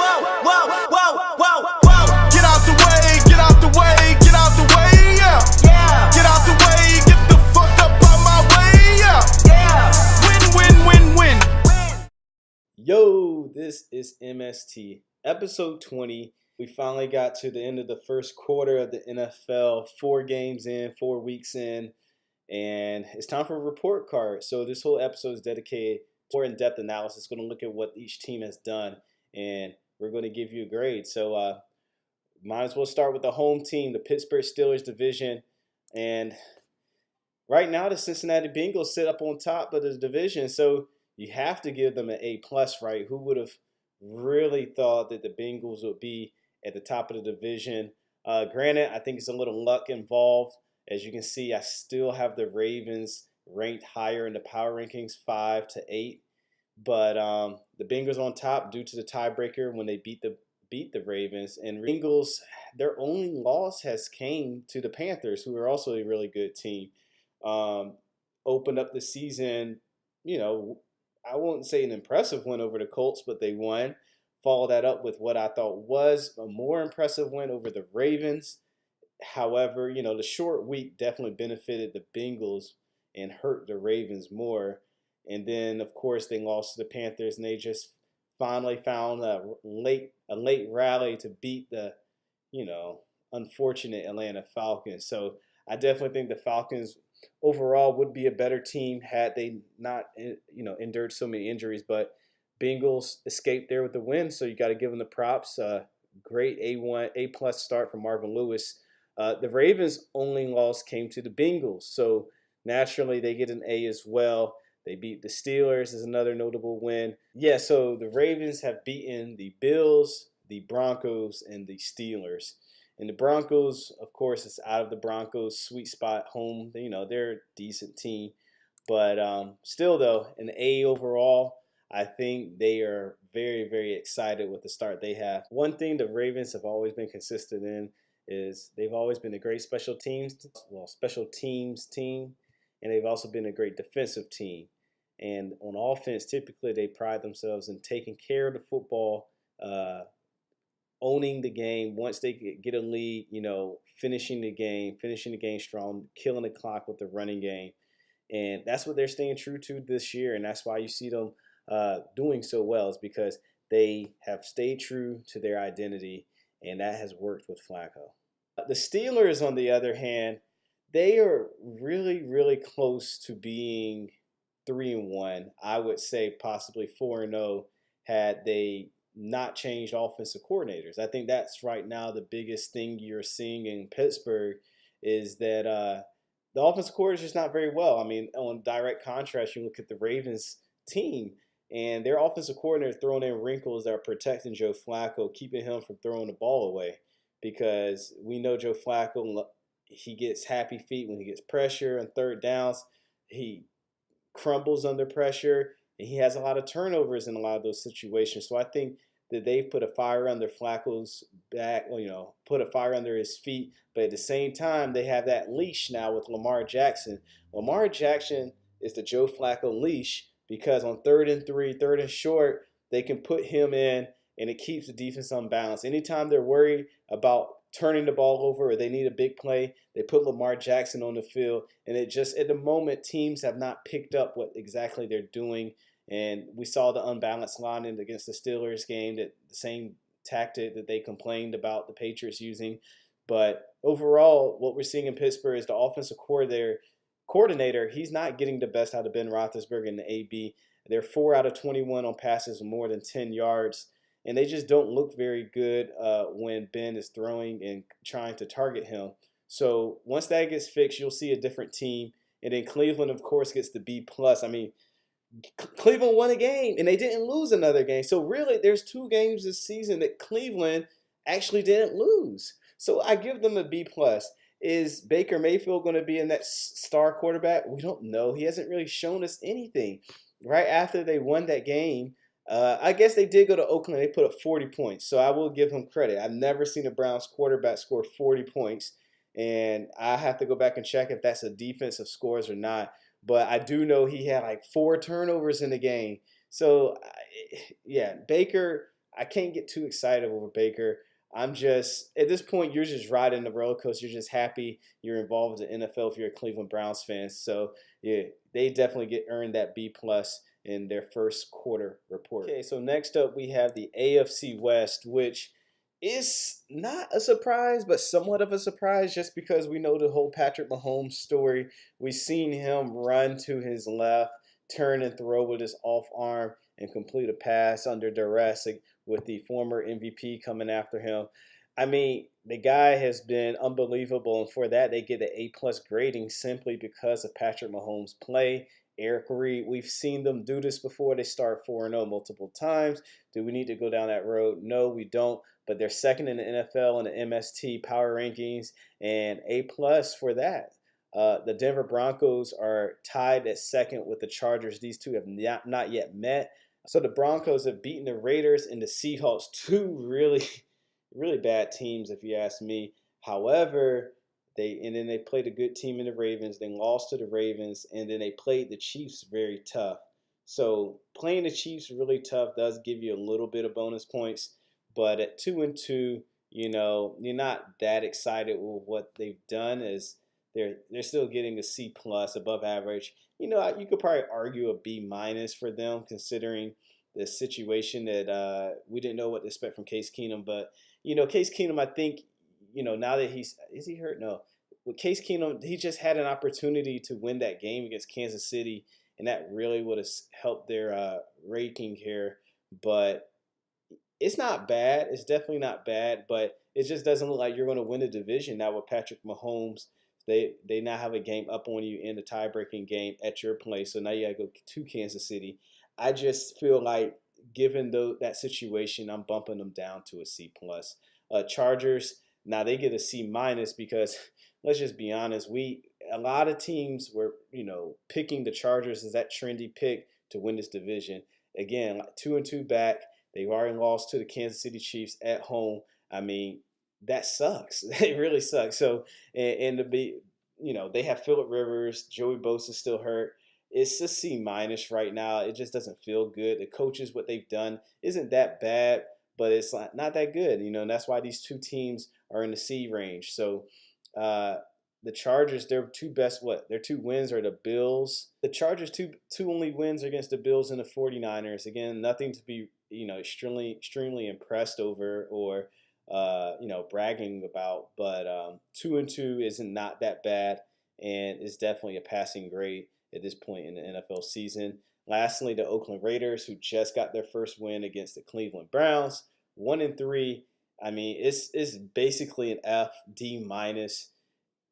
whoa, whoa, whoa, whoa, whoa. Get out the way, get out the way, get out the way, yeah. Yeah. Get out the way, get the fuck up out my way, yeah. Yeah. Win, win, win, win. Yo, this is MST, episode 20. We finally got to the end of the first quarter of the NFL, 4 games in, 4 weeks in, and it's time for a report card. So this whole episode is dedicated to in-depth analysis. Going to look at what each team has done, and we're going to give you a grade. So might as well start with the home team, the Pittsburgh Steelers division. And right now, the Cincinnati Bengals sit up on top of the division, so you have to give them an A+, right? Who would have really thought that the Bengals would be at the top of the division? Granted, I think it's a little luck involved. As you can see, I still have the Ravens ranked higher in the power rankings, 5 to 8. But the Bengals on top due to the tiebreaker when they beat the Ravens. And Bengals, their only loss has came to the Panthers, who are also a really good team. Opened up the season, I won't say an impressive win over the Colts, but they won. Follow that up with what I thought was a more impressive win over the Ravens. However, the short week definitely benefited the Bengals and hurt the Ravens more. And then, of course, they lost to the Panthers, and they just finally found a late rally to beat the, unfortunate Atlanta Falcons. So I definitely think the Falcons overall would be a better team had they not, endured so many injuries. But Bengals escaped there with the win, so you got to give them the props. Great A+ start from Marvin Lewis. The Ravens' only loss came to the Bengals, so naturally they get an A as well. They beat the Steelers is another notable win. Yeah, so the Ravens have beaten the Bills, the Broncos, and the Steelers. And the Broncos, of course, is out of the Broncos' sweet spot home. They're a decent team. But still, though, an A overall. I think they are very, very excited with the start they have. One thing the Ravens have always been consistent in is they've always been a great special teams team, and they've also been a great defensive team. And on offense, typically they pride themselves in taking care of the football, owning the game. Once they get a lead, finishing the game strong, killing the clock with the running game. And that's what they're staying true to this year, and that's why you see them doing so well, is because they have stayed true to their identity, and that has worked with Flacco. The Steelers, on the other hand, they are really, really close to being 3-1. I would say possibly 4-0 had they not changed offensive coordinators. I think that's right now the biggest thing you're seeing in Pittsburgh is that the offensive coordinator is just not very well. I mean, on direct contrast, you look at the Ravens team, and their offensive coordinator throwing in wrinkles that are protecting Joe Flacco, keeping him from throwing the ball away. Because we know Joe Flacco, he gets happy feet when he gets pressure and third downs. He crumbles under pressure, and he has a lot of turnovers in a lot of those situations. So I think that they've put a fire under Flacco's back, put a fire under his feet. But at the same time, they have that leash now with Lamar Jackson. Lamar Jackson is the Joe Flacco leash because on 3rd and 3, 3rd and short, they can put him in, and it keeps the defense unbalanced. Anytime they're worried about turning the ball over or they need a big play, they put Lamar Jackson on the field. And it just, at the moment, teams have not picked up what exactly they're doing. And we saw the unbalanced line against the Steelers game, that the same tactic that they complained about the Patriots using. But overall, what we're seeing in Pittsburgh is the offensive coordinator, he's not getting the best out of Ben Roethlisberger and the AB. They're 4 out of 21 on passes of more than 10 yards. And they just don't look very good when Ben is throwing and trying to target him. So once that gets fixed, you'll see a different team. And then Cleveland, of course, gets the B+. I mean, Cleveland won a game, and they didn't lose another game. So really, there's 2 games this season that Cleveland actually didn't lose. So I give them a B+. Is Baker Mayfield going to be a next star quarterback? We don't know. He hasn't really shown us anything. Right after they won that game, I guess they did go to Oakland. They put up 40 points, so I will give him credit. I've never seen a Browns quarterback score 40 points, and I have to go back and check if that's a defensive scores or not. But I do know he had like 4 turnovers in the game. So, yeah, Baker, I can't get too excited over Baker. I'm just at this point, you're just riding the roller coaster. You're just happy you're involved in the NFL if you're a Cleveland Browns fan. So yeah, they definitely get earned that B+ in their first quarter report. Okay, so next up we have the AFC West, which is not a surprise, but somewhat of a surprise just because we know the whole Patrick Mahomes story. We've seen him run to his left, turn and throw with his off arm, and complete a pass under duress with the former MVP coming after him. I mean, the guy has been unbelievable, and for that they get an A+ grading simply because of Patrick Mahomes' play. Eric Reed, we've seen them do this before. They start 4-0 multiple times. Do we need to go down that road? No, we don't. But they're second in the NFL in the MST power rankings, and A+ for that. The Denver Broncos are tied at second with the Chargers. These two have not yet met. So the Broncos have beaten the Raiders and the Seahawks, two really bad teams if you ask me. However, then they played a good team in the Ravens, then lost to the Ravens, and then they played the Chiefs very tough. So playing the Chiefs really tough does give you a little bit of bonus points, but at 2-2, you know, you're not that excited with what they've done, as they're still getting a C+ above average. You know, you could probably argue a B- for them considering the situation that we didn't know what to expect from Case Keenum. But, you know, Case Keenum, I think, you know, now that is he hurt? No. With Case Keenum, he just had an opportunity to win that game against Kansas City, and that really would have helped their ranking here. But it's not bad. It's definitely not bad, but it just doesn't look like you're going to win the division now with Patrick Mahomes. They now have a game up on you in the tie-breaking game at your place, so now you got to go to Kansas City. I just feel like, given that situation, I'm bumping them down to a C+. Chargers, now they get a C- because let's just be honest, a lot of teams were, you know, picking the Chargers as that trendy pick to win this division. Again, 2-2 back. They've already lost to the Kansas City Chiefs at home. I mean, that sucks. It really sucks. So, and to be, you know, they have Phillip Rivers, Joey Bosa's still hurt. It's a C- right now. It just doesn't feel good. The coaches, what they've done isn't that bad, but it's not that good, you know, and that's why these two teams are in the C range. So, the Chargers, their two wins are the Bills. The Chargers' two only wins are against the Bills and the 49ers. Again, nothing to be, you know, extremely impressed over or you know, bragging about. But 2-2 isn't not that bad, and it's definitely a passing grade at this point in the NFL season. Lastly, the Oakland Raiders, who just got their first win against the Cleveland Browns, 1-3. I mean, it's basically an F, D-.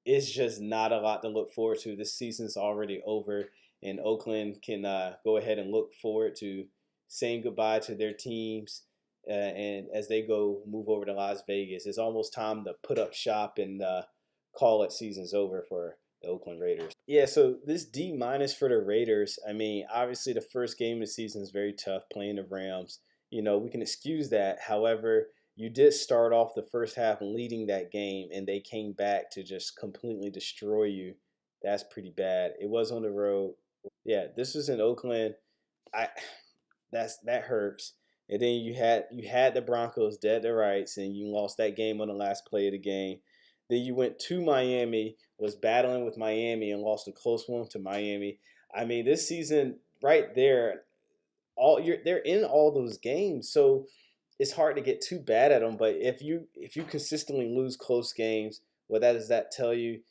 It's just not a lot to look forward to. This season's already over, and Oakland can go ahead and look forward to saying goodbye to their teams, and as they move over to Las Vegas. It's almost time to put up shop and call it season's over for the Oakland Raiders. Yeah, so this D- for the Raiders, I mean, obviously the first game of the season is very tough, playing the Rams. You know, we can excuse that. However, you did start off the first half leading that game, and they came back to just completely destroy you. That's pretty bad. It was on the road. Yeah, this was in Oakland. That hurts. And then you had the Broncos dead to rights, and you lost that game on the last play of the game. Then you went to Miami, was battling with Miami, and lost a close one to Miami. I mean, this season right there, they're in all those games, so it's hard to get too bad at them. But if you consistently lose close games, what does that tell you?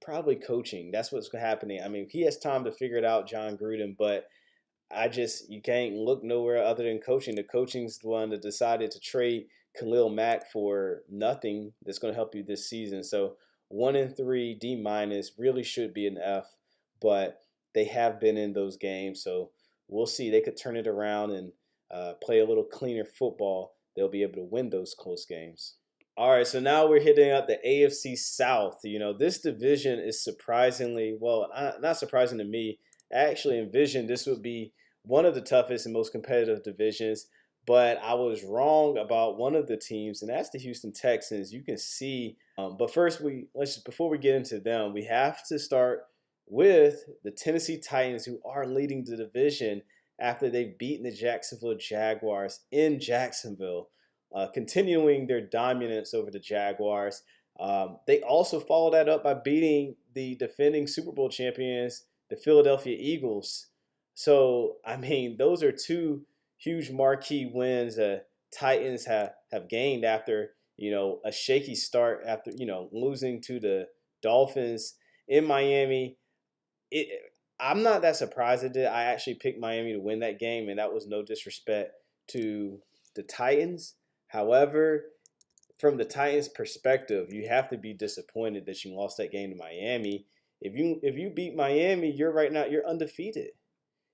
Probably coaching. That's what's happening. I mean, he has time to figure it out, John Gruden, but you can't look nowhere other than coaching. The coaching's the one that decided to trade Khalil Mack for nothing that's going to help you this season. So 1-3, D-, really should be an F, but they have been in those games. So we'll see. They could turn it around and play a little cleaner football. They'll be able to win those close games. All right, so now we're hitting up the AFC South. You know, this division is surprisingly, well, not surprising to me. I actually envisioned this would be one of the toughest and most competitive divisions, but I was wrong about one of the teams, and that's the Houston Texans. You can see, but first before we get into them, we have to start with the Tennessee Titans, who are leading the division. after they've beaten the Jacksonville Jaguars in Jacksonville, continuing their dominance over the Jaguars. They also followed that up by beating the defending Super Bowl champions, the Philadelphia Eagles. So, I mean, those are two huge marquee wins Titans have gained after, a shaky start after, losing to the Dolphins in Miami. I'm not that surprised at it. I actually picked Miami to win that game, and that was no disrespect to the Titans. However, from the Titans' perspective, you have to be disappointed that you lost that game to Miami. If you beat Miami, you're undefeated.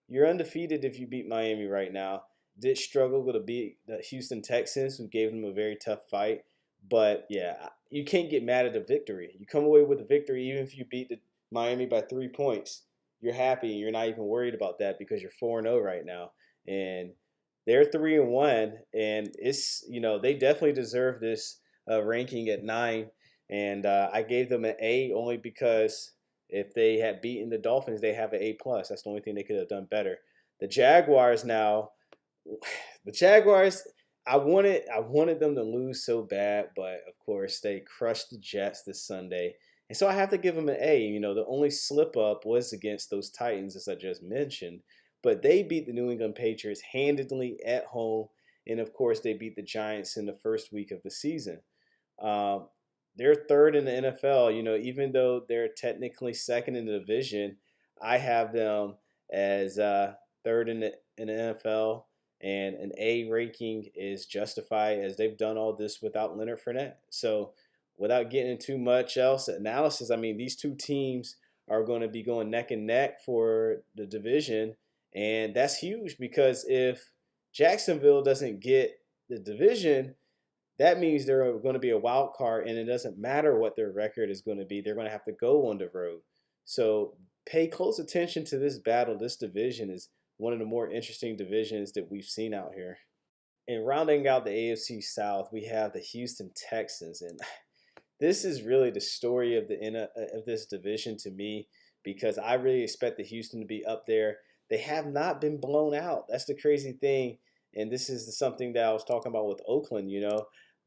You're undefeated if you beat Miami right now. Did struggle to beat the Houston Texans, who gave them a very tough fight. But yeah, you can't get mad at a victory. You come away with a victory even if you beat the Miami by 3 points. You're happy. You're not even worried about that because you're 4-0 right now, and they're 3-1, and it's they definitely deserve this ranking at 9. And I gave them an A only because if they had beaten the Dolphins, they have an A plus. That's the only thing they could have done better. The Jaguars now, I wanted them to lose so bad, but of course they crushed the Jets this Sunday. And so I have to give them an A. The only slip up was against those Titans, as I just mentioned. But they beat the New England Patriots handedly at home. And of course, they beat the Giants in the first week of the season. They're third in the NFL. Even though they're technically second in the division, I have them as third in the NFL. And an A ranking is justified as they've done all this without Leonard Fournette. So, without getting into much else analysis, I mean, these two teams are going to be going neck and neck for the division. And that's huge because if Jacksonville doesn't get the division, that means they're going to be a wild card, and it doesn't matter what their record is going to be. They're going to have to go on the road. So pay close attention to this battle. This division is one of the more interesting divisions that we've seen out here. And rounding out the AFC South, we have the Houston Texans. And this is really the story of this division to me because I really expect the Houston to be up there. They have not been blown out. That's the crazy thing. And this is something that I was talking about with Oakland,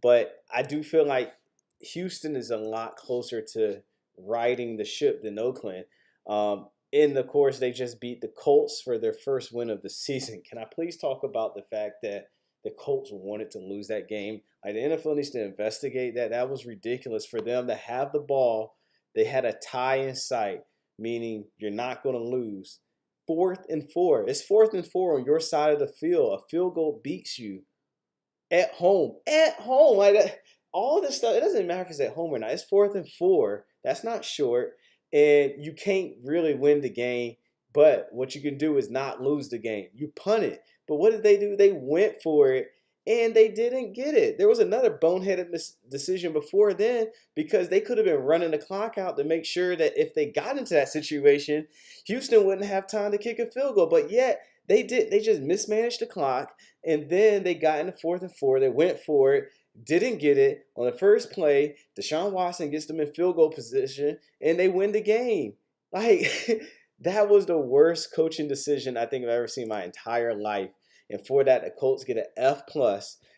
But I do feel like Houston is a lot closer to riding the ship than Oakland. In the course, they just beat the Colts for their first win of the season. Can I please talk about the fact that the Colts wanted to lose that game? Like, the NFL needs to investigate that. That was ridiculous for them to have the ball. They had a tie in sight, meaning you're not going to lose. 4th and 4. It's 4th and 4 on your side of the field. A field goal beats you at home. At home. Like that, all this stuff, it doesn't matter if it's at home or not. It's 4th and 4. That's not short. And you can't really win the game, but what you can do is not lose the game. You punt it. But what did they do? They went for it, and they didn't get it. There was another boneheaded decision before then because they could have been running the clock out to make sure that if they got into that situation, Houston wouldn't have time to kick a field goal. But yet, they did. They just mismanaged the clock, and then they got into 4th and 4. They went for it. Didn't get it. On the first play, Deshaun Watson gets them in field goal position, and they win the game. Like, that was the worst coaching decision I think I've ever seen in my entire life. And for that, the Colts get an F+.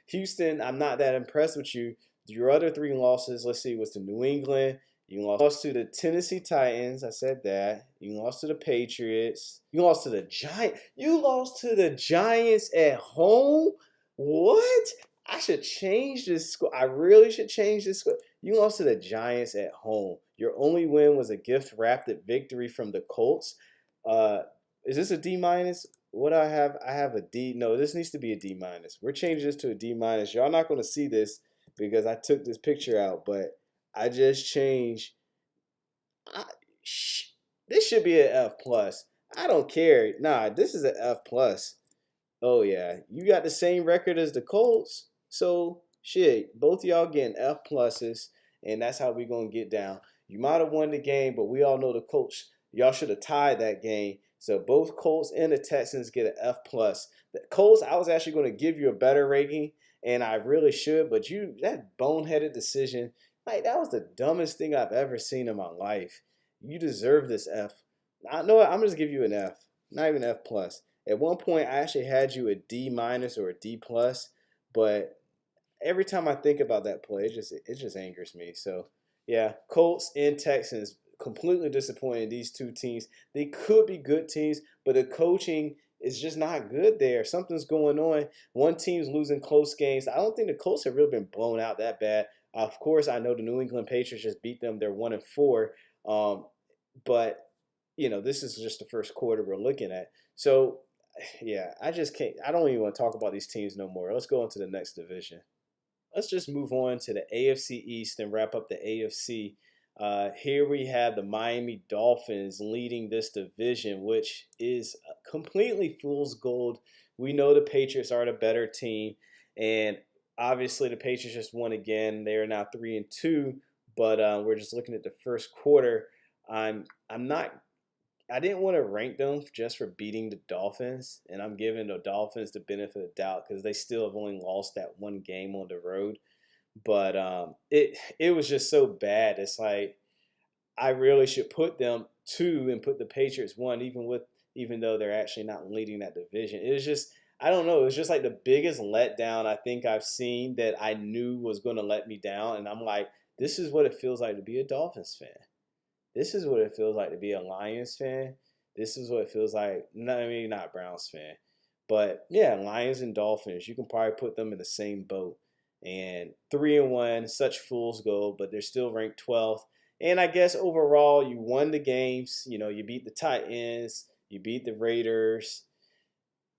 Houston, I'm not that impressed with you. Your other 3 losses, let's see, was to New England. You lost to the Tennessee Titans. I said that. You lost to the Patriots. You lost to the Giants. You lost to the Giants at home? What? I should change this score. I really should change this score. You lost to the Giants at home. Your only win was a gift-wrapped victory from the Colts. Is this a D-? What do I have? I have a D. No, this needs to be a D-. We're changing this to a D-. Y'all not going to see this because I took this picture out, but I just changed. This should be an F+. I don't care. Nah, this is an F+. Oh, yeah. You got the same record as the Colts. So, shit, both of y'all getting F+, and that's how we're going to get down. You might have won the game, but we all know the Colts, y'all should have tied that game. So, both Colts and the Texans get an F+. The Colts, I was actually going to give you a better rating, and I really should, but that boneheaded decision, like, that was the dumbest thing I've ever seen in my life. You deserve this F. I know what, I'm going to give you an F, not even F+. At one point, I actually had you a D minus or a D plus, but every time I think about that play, it just angers me. So yeah, Colts and Texans completely disappointed. These two teams, they could be good teams, but the coaching is just not good there. Something's going on. One team's losing close games. I don't think the Colts have really been blown out that bad. Of course, I know the New England Patriots just beat them. They're 1-4, but this is just the first quarter we're looking at. So yeah, I just can't. I don't even want to talk about these teams no more. Let's go into the next division. Let's just move on to the AFC East and wrap up the AFC. Here we have the Miami Dolphins leading this division, which is completely fool's gold. We know the Patriots are the better team, and obviously the Patriots just won again. They are now 3-2, but we're just looking at the first quarter. I didn't want to rank them just for beating the Dolphins, and I'm giving the Dolphins the benefit of the doubt because they still have only lost that one game on the road. But it was just so bad. It's like I really should put them 2 and put the Patriots 1, even though they're actually not leading that division. It was just, I don't know. It was just like the biggest letdown I think I've seen that I knew was going to let me down, and I'm like, this is what it feels like to be a Dolphins fan. This is what it feels like to be a Lions fan. This is what it feels like, maybe not Browns fan. But yeah, Lions and Dolphins, you can probably put them in the same boat. And 3-1, such fool's gold, but they're still ranked 12th. And I guess overall, you won the games. You beat the Titans, you beat the Raiders,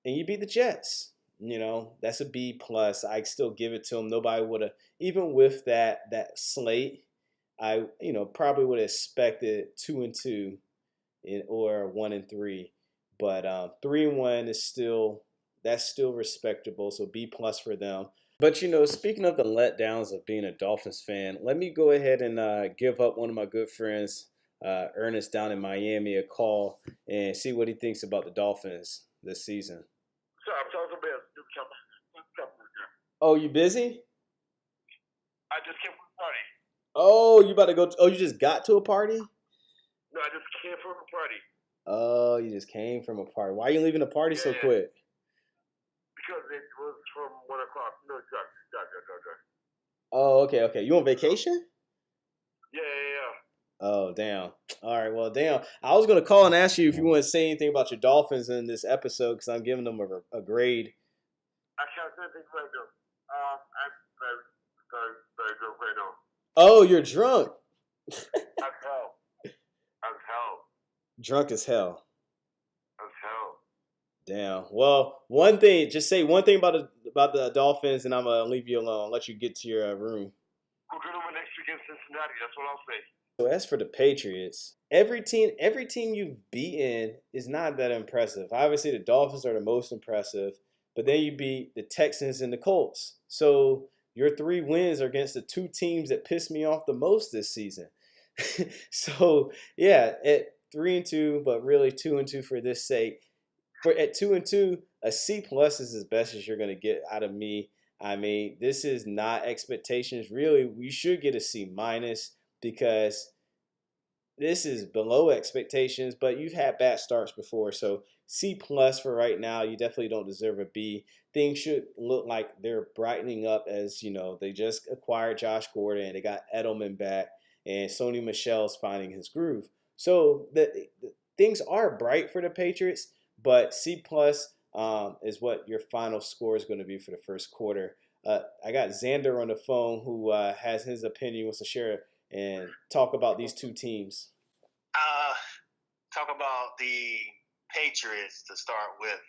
and you beat the Jets. That's a B plus. I still give it to them. Nobody would have, even with that slate, I probably would have expected 2-2 or 1-3, but 3-1 is still respectable. So B plus for them. But speaking of the letdowns of being a Dolphins fan, let me go ahead and give up one of my good friends, Ernest down in Miami, a call and see what he thinks about the Dolphins this season. Oh, you busy? I just came from a party. Oh, you about to go? You just got to a party? No, I just came from a party. Oh, you just came from a party. Why are you leaving the party so quick? Because it was from 1 o'clock. No, exactly. Oh, okay. You on vacation? Yeah. Oh, damn. All right, well, damn. I was going to call and ask you if you want to say anything about your Dolphins in this episode because I'm giving them a grade. I can't say anything right now. I'm very good right now. Oh, you're drunk. I'm hell. Drunk as hell. As hell. Damn. Well, just say one thing about the Dolphins, and I'm gonna leave you alone. Let you get to your room. We're gonna win next week against Cincinnati. That's what I'll say. So as for the Patriots, every team you've beaten is not that impressive. Obviously, the Dolphins are the most impressive, but then you beat the Texans and the Colts. So your 3 wins are against the 2 teams that pissed me off the most this season. So yeah, at 3-2, but really 2-2 for this sake. At 2-2, a C plus is as best as you're gonna get out of me. I mean, this is not expectations. Really, we should get a C minus because this is below expectations. But you've had bad starts before, so C plus for right now. You definitely don't deserve a B. Things should look like they're brightening up as they just acquired Josh Gordon. They got Edelman back, and Sony Michel's finding his groove. So the things are bright for the Patriots, but C plus is what your final score is going to be for the first quarter. I got Xander on the phone who has his opinion, wants to share and talk about these 2 teams. Talk about the Patriots to start with.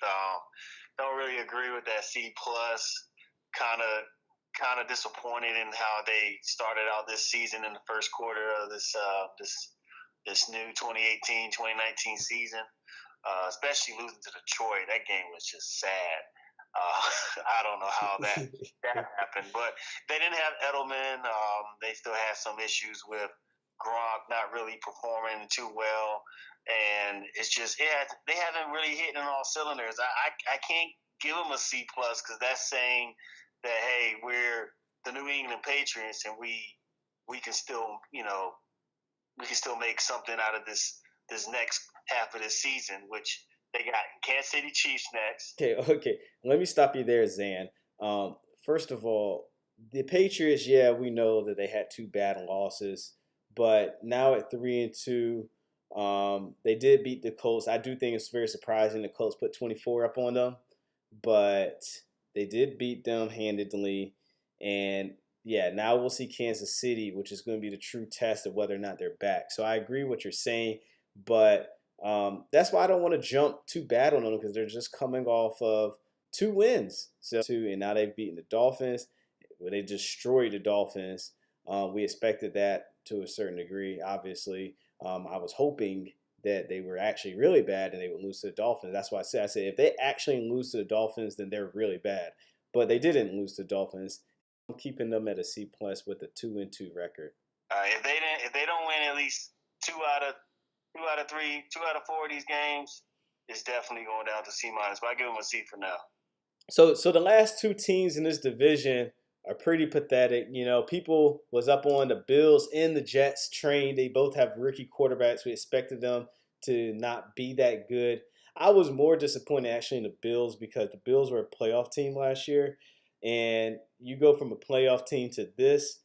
Don't really agree with that C plus. Kind of disappointed in how they started out this season in the first quarter of this new 2018-2019 season. Especially losing to Detroit. That game was just sad. I don't know how that happened, but they didn't have Edelman. They still had some issues with Gronk not really performing too well, and it's just they haven't really hit on all cylinders. I can't give them a C plus because that's saying that hey, we're the New England Patriots and we can still make something out of this next half of this season, which They got Kansas City Chiefs next. Okay. Let me stop you there, Zan. First of all, the Patriots, yeah, we know that they had 2 bad losses, but now at 3-2, they did beat the Colts. I do think it's very surprising the Colts put 24 up on them, but they did beat them handedly. And yeah, now we'll see Kansas City, which is going to be the true test of whether or not they're back. So I agree with what you're saying, but that's why I don't want to jump too bad on them because they're just coming off of 2 wins. And now they've beaten the Dolphins. Well, they destroyed the Dolphins. We expected that to a certain degree, obviously. I was hoping that they were actually really bad and they would lose to the Dolphins. That's why I said if they actually lose to the Dolphins, then they're really bad. But they didn't lose to the Dolphins. I'm keeping them at a C+ with a 2-2 record. If they don't win at least 2 out of 3, 2 out of 4 of these games, it's definitely going down to C-. But I give them a C for now. So the last 2 teams in this division are pretty pathetic. You know, people was up on the Bills and the Jets train. They both have rookie quarterbacks. We expected them to not be that good. I was more disappointed actually in the Bills because the Bills were a playoff team last year. And you go from a playoff team to this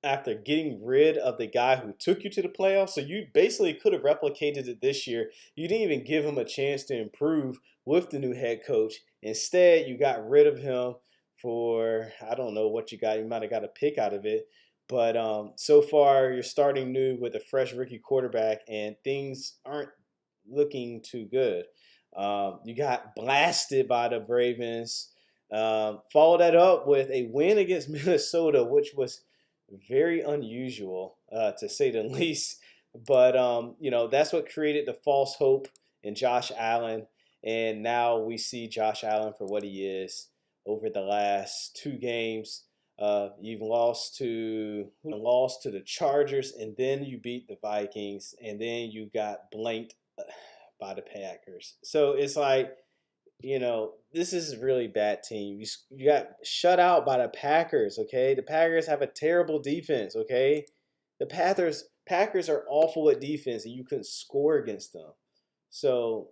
after getting rid of the guy who took you to the playoffs. So you basically could have replicated it this year. You didn't even give him a chance to improve with the new head coach. Instead, you got rid of him for, I don't know what you got. You might have got a pick out of it. But so far, you're starting new with a fresh rookie quarterback, and things aren't looking too good. You got blasted by the Ravens. Follow that up with a win against Minnesota, which was very unusual, to say the least. But, you know, that's what created the false hope in Josh Allen. And now we see Josh Allen for what he is over the last 2 games. You've lost to the Chargers, and then you beat the Vikings, and then you got blanked by the Packers. So it's like, you know, this is a really bad team. You got shut out by the Packers, okay? The Packers have a terrible defense, okay? The Packers are awful at defense, and you couldn't score against them. So,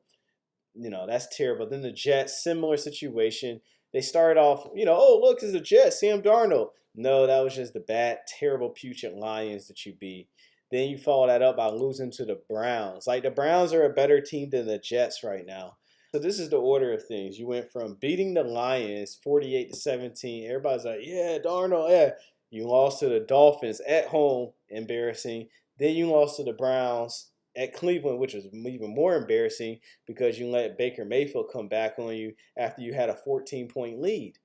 you know, that's terrible. Then the Jets, similar situation. They started off, you know, oh, look, it's the Jets, Sam Darnold. No, that was just the bad, terrible, putrid Lions that you beat. Then you follow that up by losing to the Browns. Like, the Browns are a better team than the Jets right now. So this is the order of things. You went from beating the Lions 48-17. Everybody's like, yeah, Darnold, yeah. You lost to the Dolphins at home, embarrassing. Then you lost to the Browns at Cleveland, which was even more embarrassing because you let Baker Mayfield come back on you after you had a 14-point lead.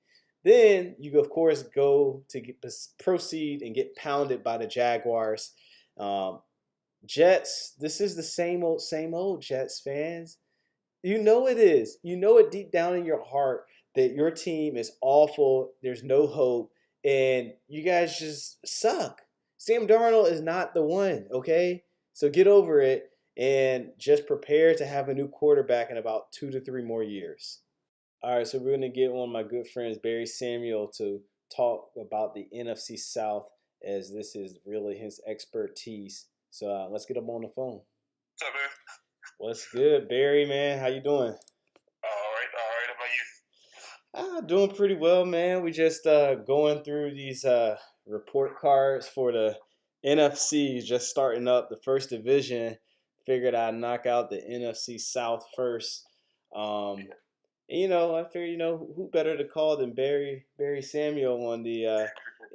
Then you, of course, go to proceed and get pounded by the Jaguars. Jets, this is the same old Jets fans. You know it is. You know it deep down in your heart that your team is awful. There's no hope. And you guys just suck. Sam Darnold is not the one, okay? So get over it and just prepare to have a new quarterback in about 2 to 3 more years. All right, so we're going to get one of my good friends, Barry Samuel, to talk about the NFC South, as this is really his expertise. So let's get him on the phone. What's up, man? What's good, Barry, man? How you doing? All right. How about you? Doing pretty well, man. We just going through these report cards for the NFC, just starting up the first division. Figured I'd knock out the NFC South first. And, you know, I figured, you know, who better to call than Barry Samuel on the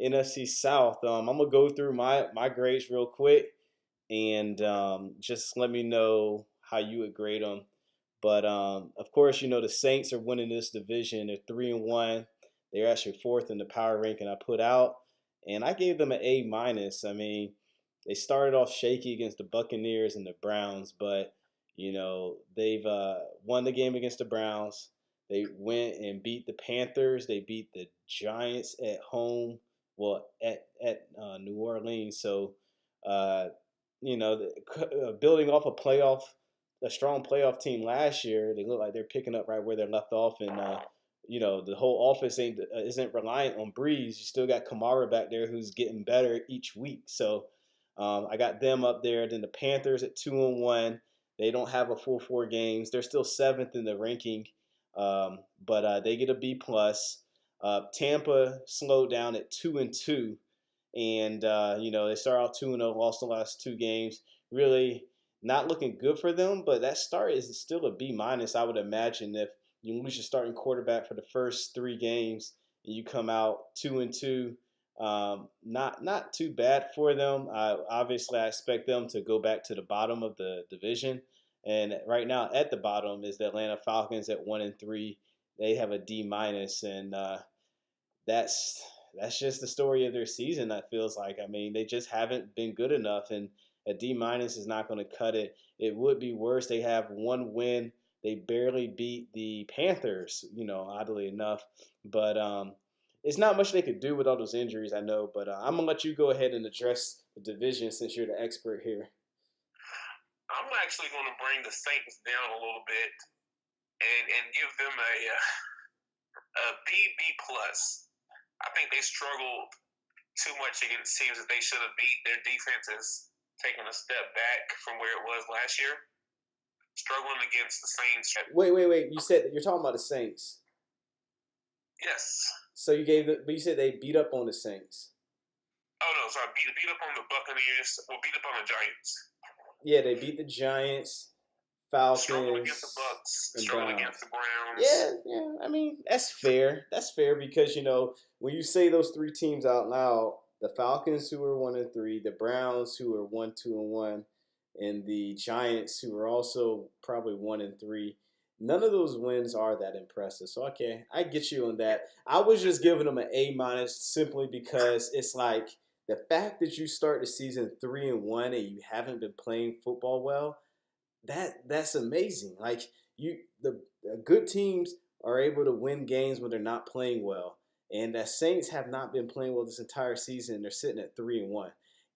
NFC South. I'm going to go through my grades real quick and just let me know how you would grade them. But, of course, you know, the Saints are winning this division. They're 3-1. They're actually 4th in the power ranking I put out. And I gave them an A-. I mean, they started off shaky against the Buccaneers and the Browns, but, you know, they've won the game against the Browns. They went and beat the Panthers. They beat the Giants at home, well, at New Orleans. So, you know, building off a strong playoff team last year, they look like they're picking up right where they left off. And, you know, the whole offense isn't reliant on Breeze. You still got Kamara back there who's getting better each week. So I got them up there. Then the Panthers at 2-1. They don't have a full 4 games. They're still 7th in the ranking, but they get a B plus. Tampa slowed down at 2-2, and they start out 2-0, lost the last 2 games. Really not looking good for them, but that start is still a B minus. I would imagine if you lose your starting quarterback for the first 3 games and you come out 2-2. Not too bad for them. Obviously, I expect them to go back to the bottom of the division, and right now at the bottom is the Atlanta Falcons at 1-3. They have a D minus, and that's just the story of their season. That feels like. I mean, they just haven't been good enough, and a D minus is not going to cut it. It would be worse. They have 1 win. They barely beat the Panthers. Oddly enough, but it's not much they could do with all those injuries, I know, but I'm going to let you go ahead and address the division since you're the expert here. I'm actually going to bring the Saints down a little bit and give them a B plus. I think they struggled too much against teams that they should have beat. Their defense is taking a step back from where it was last year. Struggling against the Saints. Wait. You said that you're talking about the Saints. Yes. So but you said they beat up on the Saints. Oh no, sorry, beat up on the Buccaneers or beat up on the Giants. Yeah, they beat the Giants, Falcons, struggled against the Bucks, struggled against the Browns. Yeah. I mean, that's fair. That's fair because when you say those 3 teams out loud, the Falcons who are 1-3, the Browns who are 1-2-1, and the Giants who are also probably 1-3. None of those wins are that impressive. So, okay, I get you on that. I was just giving them an A minus simply because it's like the fact that you start the season 3-1 and you haven't been playing football well, that's amazing. Like the good teams are able to win games when they're not playing well. And the Saints have not been playing well this entire season. They're sitting at 3-1.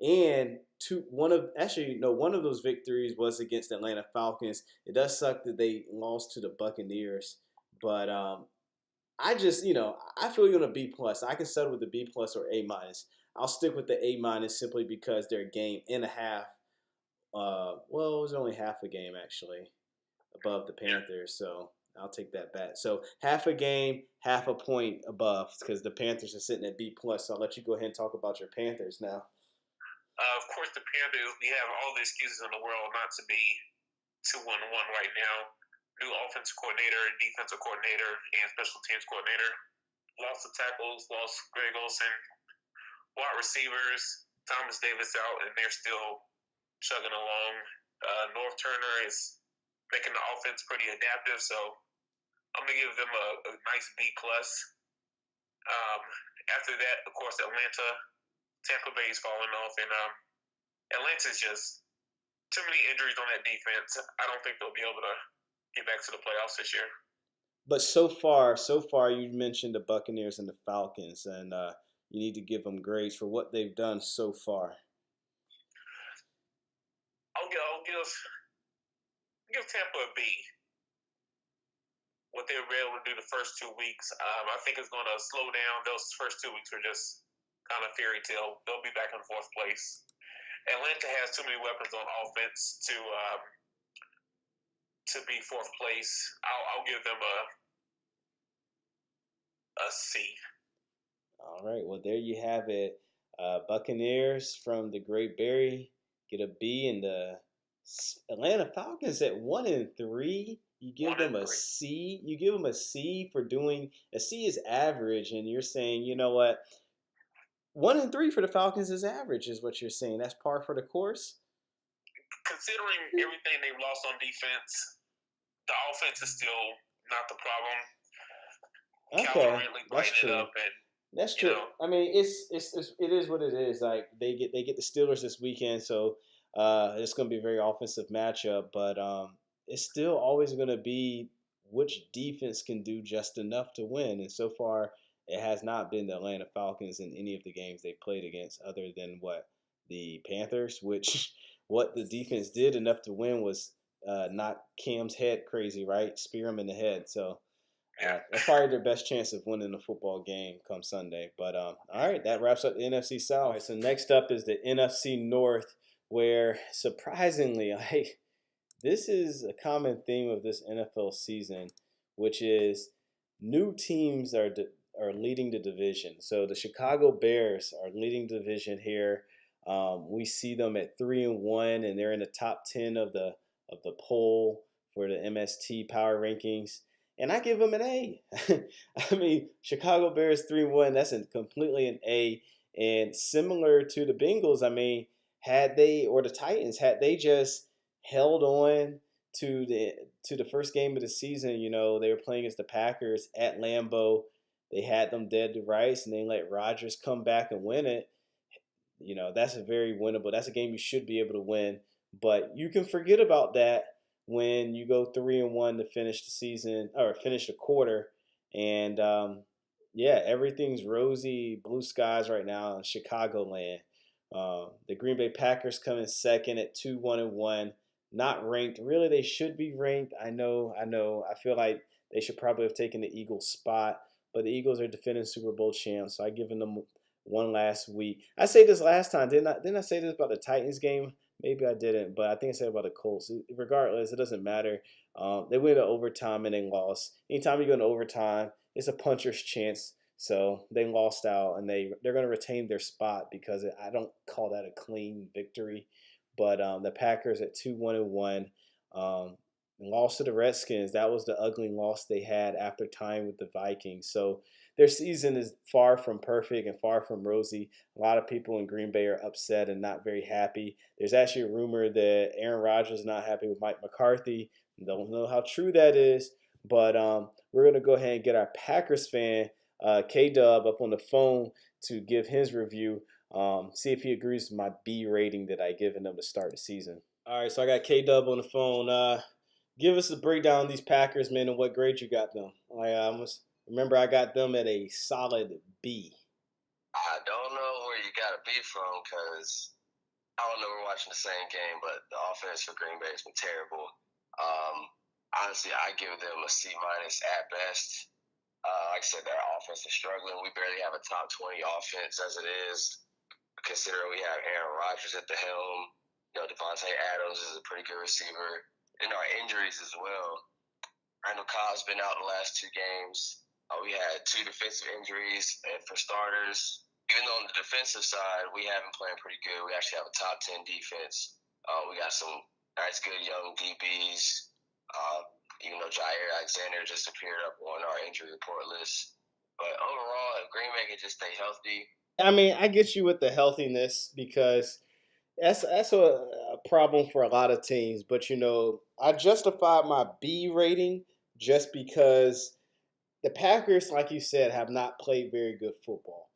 And one of those victories was against the Atlanta Falcons. It does suck that they lost to the Buccaneers, but I just I feel you're on a B plus. I can settle with the B plus or A minus. I'll stick with the A minus simply because they're a game and a half. Well, it was only half a game actually above the Panthers, so I'll take that back. So half a game, half a point above because the Panthers are sitting at B plus. So I'll let you go ahead and talk about your Panthers now. Of course, the Panthers, we have all the excuses in the world not to be 2-1-1 right now. New offensive coordinator, defensive coordinator, and special teams coordinator. Lots of tackles, lost Greg Olsen. Wide receivers, Thomas Davis out, and they're still chugging along. North Turner is making the offense pretty adaptive, so I'm going to give them a nice B plus. After that, of course, Atlanta. Tampa Bay's falling off, and Atlanta's just too many injuries on that defense. I don't think they'll be able to get back to the playoffs this year. But so far, you mentioned the Buccaneers and the Falcons, and you need to give them grades for what they've done so far. I'll give Tampa a B. What they were able to do the first 2 weeks, I think it's going to slow down. Those first 2 weeks were just kind of fairy tale. They'll be back in 4th place. Atlanta has too many weapons on offense to be 4th place. I'll give them a C. All right. Well, there you have it. Buccaneers from the Great Barry get a B, and the Atlanta Falcons at 1-3. You give them a C. You give them a C for doing a C is average, and you're saying, you know what? 1-3 for the Falcons is average, is what you're saying. That's par for the course. Considering everything they've lost on defense, the offense is still not the problem. Okay, that's true. That's true. I mean, it is what it is. Like they get the Steelers this weekend, so it's going to be a very offensive matchup. But it's still always going to be which defense can do just enough to win. And so far, it has not been the Atlanta Falcons in any of the games they played against, other than the Panthers, which what the defense did enough to win was knock Cam's head crazy, right? Spear him in the head. So that's probably their best chance of winning the football game come Sunday. But all right, that wraps up the NFC South. All right, so next up is the NFC North, where surprisingly, this is a common theme of this NFL season, which is new teams are leading the division. So the Chicago Bears are leading the division here. We see them at 3-1, and they're in the top 10 of the poll for the MST Power Rankings. And I give them an A. I mean, Chicago Bears 3-1, that's completely an A. And similar to the Bengals, I mean, or the Titans, had they just held on to the first game of the season, they were playing against the Packers at Lambeau. They had them dead to rights, and they let Rodgers come back and win it. That's a very winnable. That's a game you should be able to win. But you can forget about that when you go 3-1 to finish the season or finish the quarter. And everything's rosy, blue skies right now in Chicagoland. The Green Bay Packers come in second at 2-1-1, not ranked. Really, they should be ranked. I know. I feel like they should probably have taken the Eagles spot, but the Eagles are defending Super Bowl champs, so I've given them one last week. I say this last time, didn't I say this about the Titans game? Maybe I didn't, but I think I said about the Colts. Regardless, it doesn't matter. They went to overtime and they lost. Anytime you go into overtime, it's a puncher's chance. So they lost out, and they're going to retain their spot because I don't call that a clean victory. But the Packers at 2-1-1 lost to the Redskins. That was the ugly loss they had after tying with the Vikings. So their season is far from perfect and far from rosy. A lot of people in Green Bay are upset and not very happy. There's actually a rumor that Aaron Rodgers is not happy with Mike McCarthy. Don't know how true that is, but we're going to go ahead and get our Packers fan, K-Dub, up on the phone to give his review, see if he agrees with my B rating that I given them to start the season. All right, so I got K-Dub on the phone. Give us a breakdown of these Packers, man, and what grade you got them. Remember, I got them at a solid B. I don't know where you got a B from because I don't know we're watching the same game, but the offense for Green Bay has been terrible. Honestly, I give them a C- at best. Like I said, their offense is struggling. We barely have a top 20 offense as it is, considering we have Aaron Rodgers at the helm. Devontae Adams is a pretty good receiver. And our injuries as well. Randall Cobb's been out the last 2 games. We had 2 defensive injuries, and for starters, even though on the defensive side, we have been playing pretty good. We actually have a top 10 defense. We got some nice, good young DBs. Even though Jair Alexander just appeared up on our injury report list. But overall, if Green Bay could just stay healthy. I mean, I get you with the healthiness because that's a problem for a lot of teams. But, I justified my B rating just because the Packers, like you said, have not played very good football.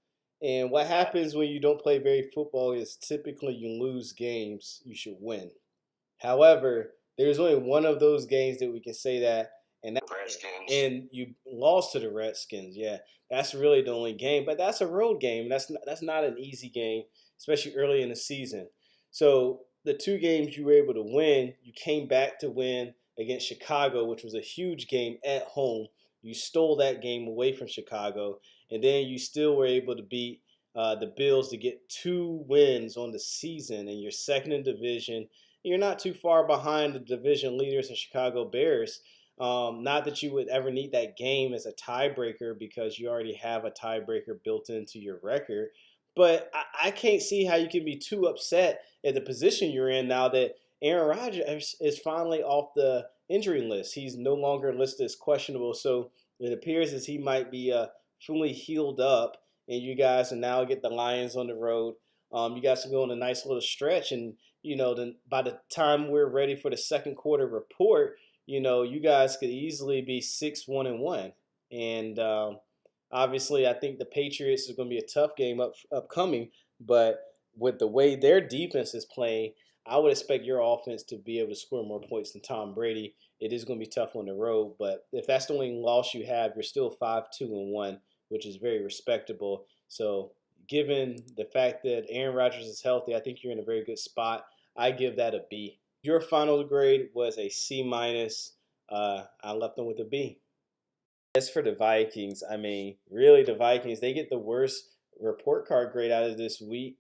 And what happens when you don't play very football is typically you lose games you should win. However, there's only one of those games that we can say that, and you lost to the Redskins. Yeah, that's really the only game. But that's a road game. That's not an easy game, especially early in the season. So the 2 games you were able to win, you came back to win against Chicago, which was a huge game at home. You stole that game away from Chicago, and then you still were able to beat the Bills to get 2 wins on the season, and you're second in division. You're not too far behind the division leaders, the Chicago Bears. Not that you would ever need that game as a tiebreaker because you already have a tiebreaker built into your record. But I can't see how you can be too upset at the position you're in now that Aaron Rodgers is finally off the injury list. He's no longer listed as questionable, so it appears as he might be fully healed up, and you guys will now get the Lions on the road. You guys can go on a nice little stretch, and then by the time we're ready for the second quarter report, you guys could easily be 6-1-1, and obviously I think the Patriots is going to be a tough game upcoming, but with the way their defense is playing, I would expect your offense to be able to score more points than Tom Brady. It is going to be tough on the road, but if that's the only loss you have, you're still 5-2-1, which is very respectable. So given the fact that Aaron Rodgers is healthy, I think you're in a very good spot. I give that a B. Your final grade was a C-. I left them with a B. As for the Vikings, I mean, really the Vikings, they get the worst report card grade out of this week.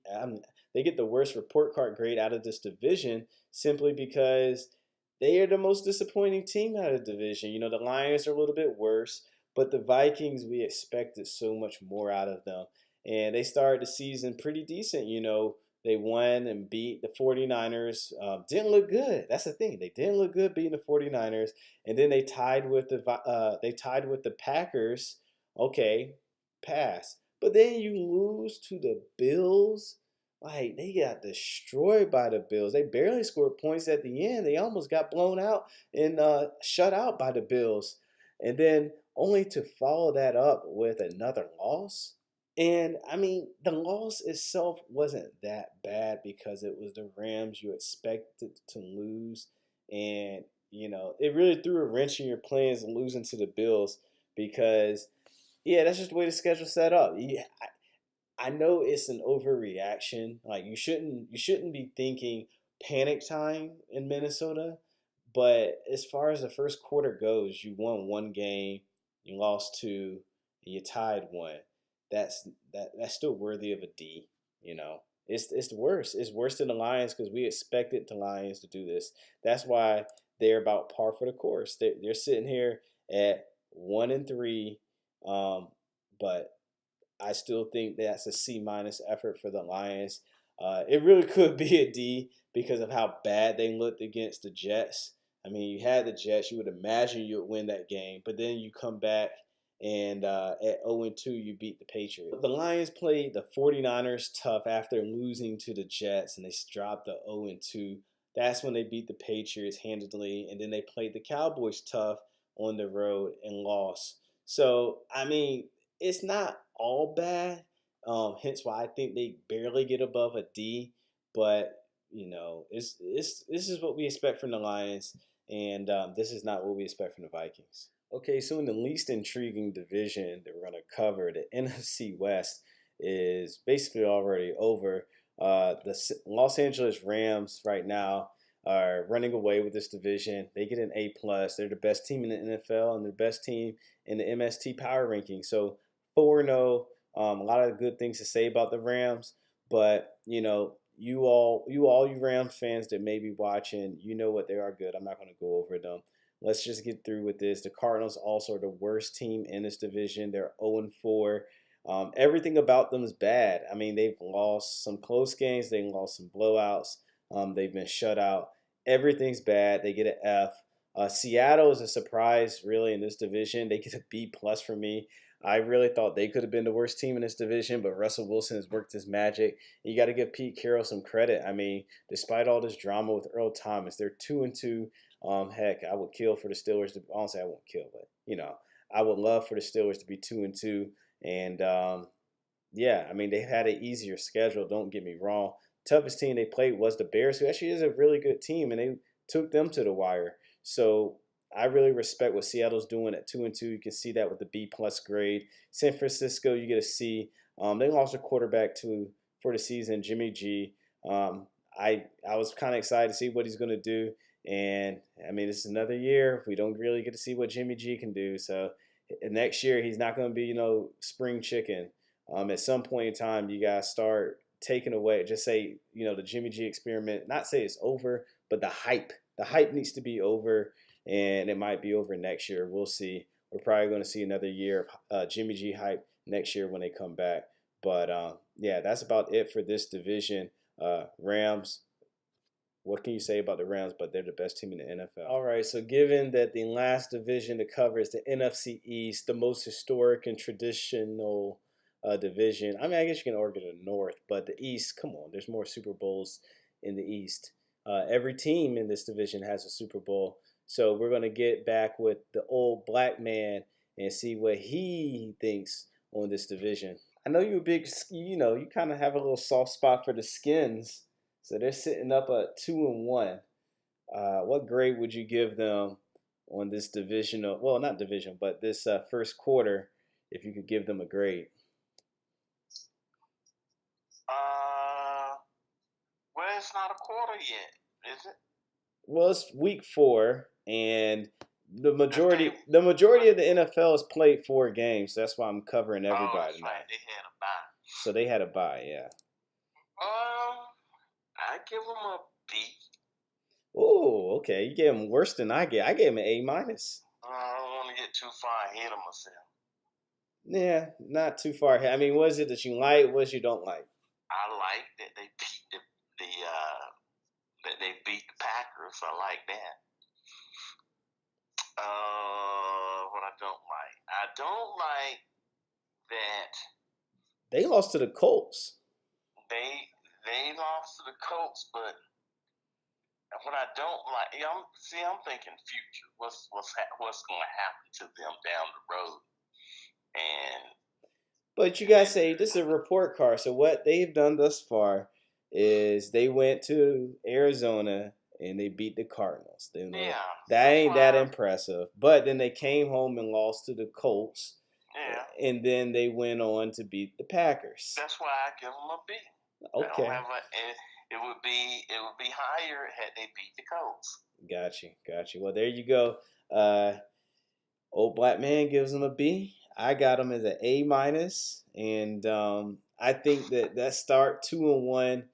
They get the worst report card grade out of this division simply because they are the most disappointing team out of the division. You know, the Lions are a little bit worse, but the Vikings, we expected so much more out of them. And they started the season pretty decent. You know, they won and beat the 49ers. Didn't look good. That's the thing. They didn't look good beating the 49ers. And then they tied with the Packers. Okay, pass. But then you lose to the Bills. Like, they got destroyed by the Bills. They barely scored points at the end. They almost got blown out and shut out by the Bills. And then only to follow that up with another loss. And I mean, the loss itself wasn't that bad because it was the Rams you expected to lose. And, you know, it really threw a wrench in your plans losing to the Bills because, yeah, that's just the way the schedule set up. Yeah, I know it's an overreaction. Like you shouldn't be thinking panic time in Minnesota. But as far as the first quarter goes, you won one game, you lost two, and you tied one. That's still worthy of a D. You know, it's worse. It's worse than the Lions because we expected the Lions to do this. That's why they're about par for the course. They're sitting here at 1-3, but I still think that's a C minus effort for the Lions. It really could be a D because of how bad they looked against the Jets. I mean, you had the Jets. You would imagine you would win that game, but then you come back and at 0-2, you beat the Patriots. The Lions played the 49ers tough after losing to the Jets, and they dropped the 0-2. That's when they beat the Patriots handedly, and then they played the Cowboys tough on the road and lost. So, I mean, it's not all bad. Hence why I think they barely get above a D. But you know, this is what we expect from the Lions, and this is not what we expect from the Vikings. Okay, so in the least intriguing division that we're going to cover, the NFC West is basically already over. The Los Angeles Rams right now are running away with this division. They get an A+. They're the best team in the NFL and the best team in the MST power ranking. So 4-0, a lot of good things to say about the Rams. But, you know, you Rams fans that may be watching, you know what, they are good. I'm not going to go over them. Let's just get through with this. The Cardinals also are the worst team in this division. They're 0-4. Everything about them is bad. I mean, they've lost some close games. They've lost some blowouts. They've been shut out. Everything's bad. They get an F. Seattle is a surprise, really, in this division. They get a B+ for me. I really thought they could have been the worst team in this division, but Russell Wilson has worked his magic. You got to give Pete Carroll some credit. I mean, despite all this drama with Earl Thomas, they're 2-2. Heck, I would kill for the Steelers to. Honestly, I won't kill, but you know, I would love for the Steelers to be 2-2. And yeah, I mean, they had an easier schedule. Don't get me wrong. Toughest team they played was the Bears, who actually is a really good team, and they took them to the wire. So I really respect what Seattle's doing at 2-2. You can see that with the B+ grade. San Francisco, you get a C. They lost their quarterback for the season, Jimmy G. I was kind of excited to see what he's going to do. And, I mean, it's another year. We don't really get to see what Jimmy G can do. So, next year, he's not going to be, you know, spring chicken. At some point in time, you got to start taking away, just say, you know, the Jimmy G experiment, not say it's over, but the hype needs to be over, and it might be over next year. We'll see. We're probably going to see another year of Jimmy G hype next year when they come back. But, yeah, that's about it for this division. Rams. What can you say about the Rams? But they're the best team in the NFL. All right, so given that the last division to cover is the NFC East, the most historic and traditional division. I mean, I guess you can argue the North, but the East, come on, there's more Super Bowls in the East. Every team in this division has a Super Bowl. So we're going to get back with the old black man and see what he thinks on this division. I know you're a big, you know, you kind of have a little soft spot for the Skins. So they're sitting up at 2-1. What grade would you give them on this divisional? Well, not division, but this first quarter, if you could give them a grade. Well, it's not a quarter yet, is it? Well, it's week 4, and the majority of the NFL has played 4 games. So that's why I'm covering everybody that's now. right. They had a bye. So they had a bye, yeah. I give them a B. Oh, okay. You gave him worse than I get. I gave him an A minus. I don't want to get too far ahead of myself. Yeah, not too far ahead. I mean, what is it that you like? What is you don't like? I like that they beat that they beat the Packers. I like that. What I don't like. I don't like that They lost to the Colts. they lost to the Colts, but what I don't like, I'm thinking future. What's going to happen to them down the road? And But you guys say this is a report card. So what they've done thus far is they went to Arizona and they beat the Cardinals. yeah, That ain't that why- impressive. But then they came home and lost to the Colts. yeah, And then they went on to beat the Packers. that's why I give them a B. I don't Okay. have it would be higher had they beat the Colts. Got you. Well, there you go. Old black man gives him a B. I got him as an A minus, and I think that start 2-1,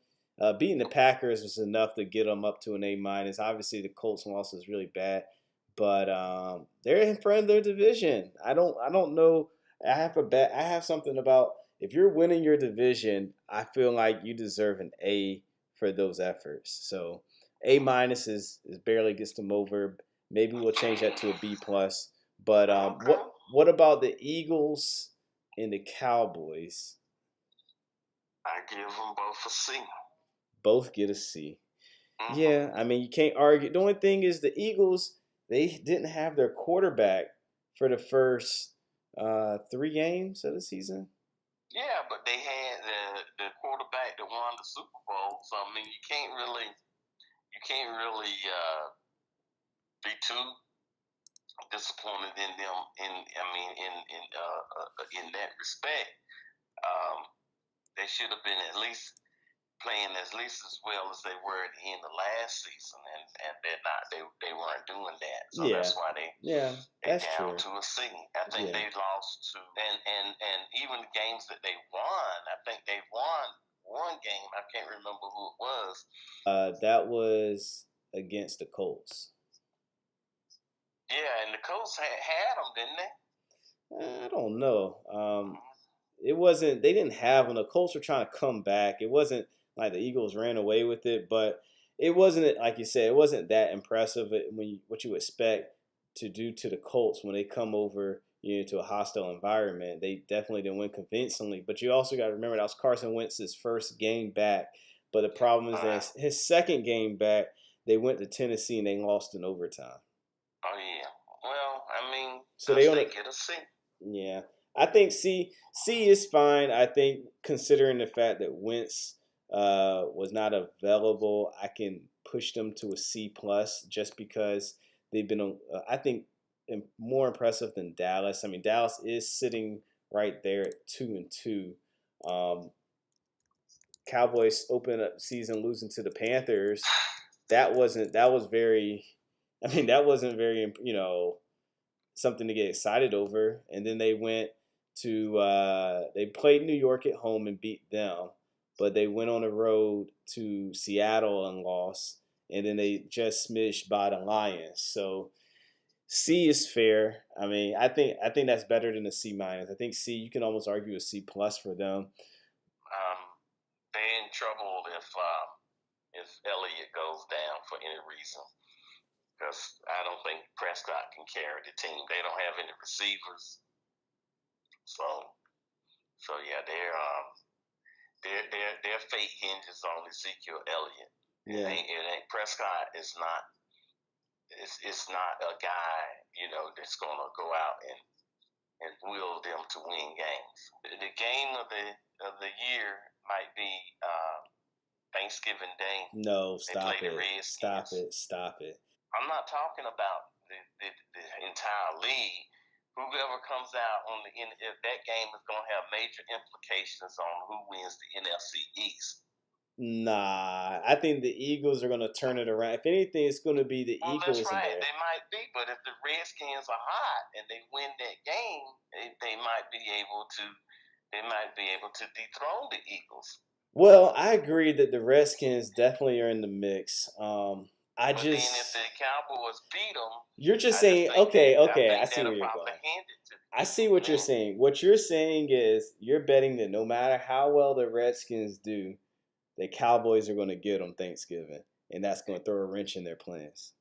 beating the Packers was enough to get them up to an A minus. Obviously, the Colts loss was really bad, but they're in front of their division. I don't know. I have something about if you're winning your division, I feel like you deserve an A for those efforts. So A minus is barely gets them over. Maybe we'll change that to a B plus. But Okay. what about the Eagles and the Cowboys? I give them both a C. Both get a C. Mhm. Yeah, I mean you can't argue. The only thing is the Eagles, they didn't have their quarterback for the first 3 games of the season. Yeah, but they had the quarterback that won the Super Bowl. So I mean, you can't really be too disappointed in them. In that respect, they should have been at least playing as well as they were at the end of last season, and they're not. They weren't doing that. So Yeah. that's why they That's down true. to a C. I think Yeah. they lost to and even the games that they won. I think they won one game. I can't remember who it was. That was against the Colts. Yeah, and the Colts had them, didn't they? I don't know. It wasn't. They didn't have them. The Colts were trying to come back. It wasn't like the Eagles ran away with it, but it wasn't like you said. It wasn't that impressive. What you expect to do to the Colts when they come over, to a hostile environment. They definitely didn't win convincingly. But you also got to remember that was Carson Wentz's first game back. But the problem is that his second game back, they went to Tennessee and they lost in overtime. Oh yeah. Well, I mean, So I they say only get a C. Yeah, I think C is fine. I think considering the fact that Wentz was not available, I can push them to a C plus just because they've been. I think more impressive than Dallas. I mean, Dallas is sitting right there at 2-2. Cowboys open up season losing to the Panthers. That wasn't very. I mean, that wasn't very something to get excited over. And then they went to they played New York at home and beat them, but they went on the road to Seattle and lost, and then they just smidged by the Lions. So C is fair. I mean, I think that's better than a C minus. I think C, you can almost argue a C plus for them. They're in trouble if Elliott goes down for any reason. Because I don't think Prescott can carry the team. They don't have any receivers, so yeah, their fate hinges on Ezekiel Elliott. Yeah, It ain't Prescott is not. It's not a guy that's gonna go out and will them to win games. The game of the year might be Thanksgiving Day. No, They play the Redskins. Stop it. I'm not talking about the entire league. Whoever comes out if that game is going to have major implications on who wins the NFC East. Nah, I think the Eagles are going to turn it around. If anything, it's going to be the Eagles. That's right. They might be, but if the Redskins are hot and they win that game, they might be able to dethrone the Eagles. Well, I agree that the Redskins definitely are in the mix. I But just. then if the Cowboys beat them, You're just I saying, just think okay, that- okay, I think see where that'll you're probably going. hand it to I see what you're saying. What you're saying is you're betting that no matter how well the Redskins do, the Cowboys are going to get on Thanksgiving, and that's going to throw a wrench in their plans.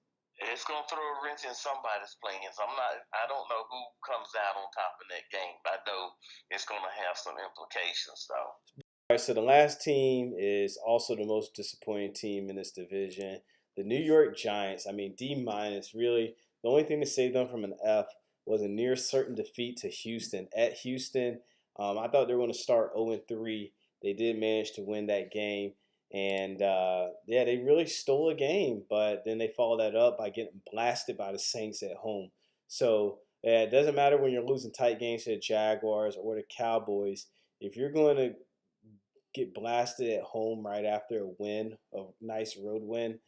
It's gonna throw a wrench in somebody's plans. I don't know who comes out on top in that game, but I know it's gonna have some implications though. All right, so the last team is also the most disappointing team in this division. The New York Giants, I mean, D-, really. The only thing to save them from an F was a near certain defeat to Houston. At Houston, I thought they were going to start 0-3. They did manage to win that game. And, yeah, they really stole a game, but then they followed that up by getting blasted by the Saints at home. So it doesn't matter when you're losing tight games to the Jaguars or the Cowboys. If you're going to get blasted at home right after a win, a nice road win,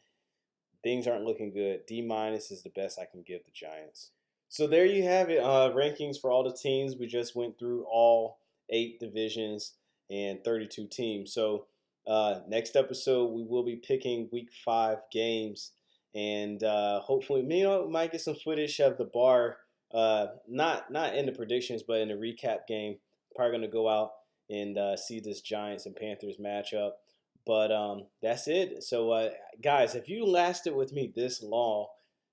things aren't looking good. D- is the best I can give the Giants. So there you have it. Rankings for all the teams. We just went through all 8 divisions and 32 teams. So next episode, we will be picking Week 5 games, and hopefully, we might get some footage of the bar. Not in the predictions, but in the recap game. Probably going to go out and see this Giants and Panthers matchup. But that's it. So, guys, if you lasted with me this long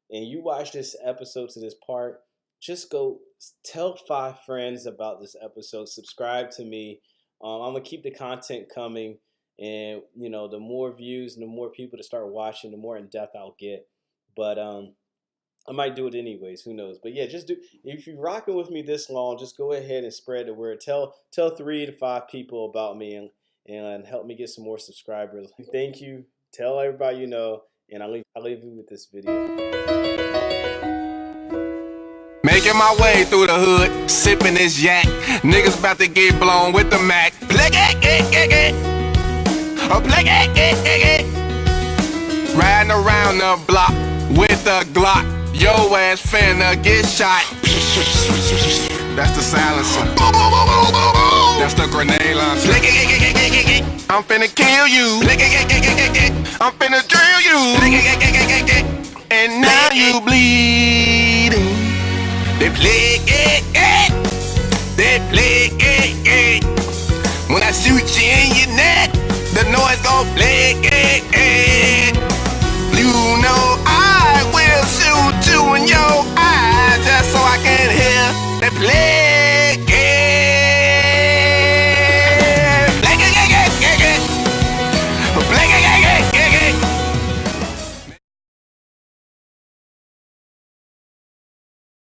and you watched this episode to this part, just go tell 5 friends about this episode. Subscribe to me. I'm going to keep the content coming. And, the more views and the more people to start watching, the more in-depth I'll get. But I might do it anyways. Who knows? But, yeah, if you're rocking with me this long, just go ahead and spread the word. Tell 3 to 5 people about me and help me get some more subscribers. Thank you. Tell everybody you know. And I'll leave you with this video. Making my way through the hood, sipping this yak. Niggas about to get blown with the Mac. Riding around the block with a Glock. Yo ass finna get shot. That's the silencer. That's the grenade launcher. I'm finna kill you. I'm finna drill you. And now you bleeding. They play when I shoot you in your neck, the noise gon' play